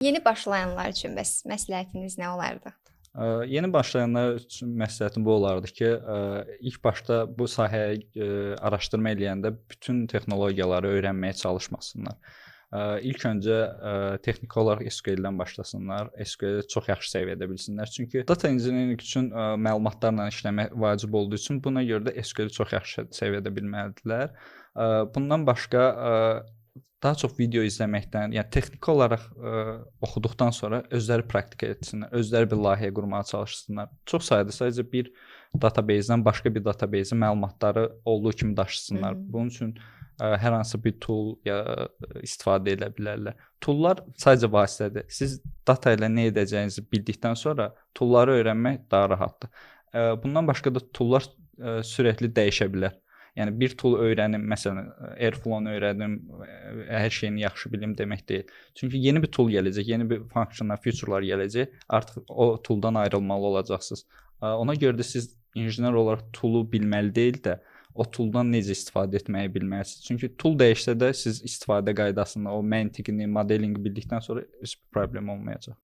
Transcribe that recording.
Yeni başlayanlar üçün bəs məsləhətiniz nə olardı? Yeni başlayanlar üçün məsləhətim bu olardı ki, ilk başda bu sahəyə araşdırma eləyəndə bütün texnologiyaları öyrənməyə çalışmasınlar. İlk öncə texniki olaraq SQL-dən başlasınlar, SQL-i çox yaxşı səviyyədə bilsinlər. Çünki data engineering üçün məlumatlarla işləmək vacib olduğu üçün buna görə də SQL-i çox yaxşı səviyyədə bilməlidirlər. Bundan başqa daha çox video izləməkdən, yəni texniki olaraq oxuduqdan sonra özləri praktika etsinlər, özləri bir layihə qurmağa çalışsınlar. Çox sayda sadəcə bir database-dən başqa bir database-ə məlumatları olduğu kimi daşısınlar. Bunun üçün hər hansı bir tool ya istifadə edə bilərlər. Toollar sadəcə vasitədir. Siz data ilə nə edəcəyinizi bildikdən sonra toolları öyrənmək daha rahatdır. Bundan başqa da toollar sürətli dəyişə bilər. Yəni bir tool öyrənim, məsələn, Airflow-nu öyrənim, hər şeyini yaxşı bilim demək deyil. Çünki yeni bir tool gələcək, yeni bir funksiyalar, feature-lar gələcək. Artıq o tooldan ayrılmalı olacaqsınız. Ona görə də siz injiner olaraq toolu bilməli deyil də, o tooldan necə istifadə etməyi bilməlisiniz. Çünki tool dəyişsə də siz istifadə qaydasını, o məntiqini, modelinqi bildikdən sonra heç bir problem olmayacaq.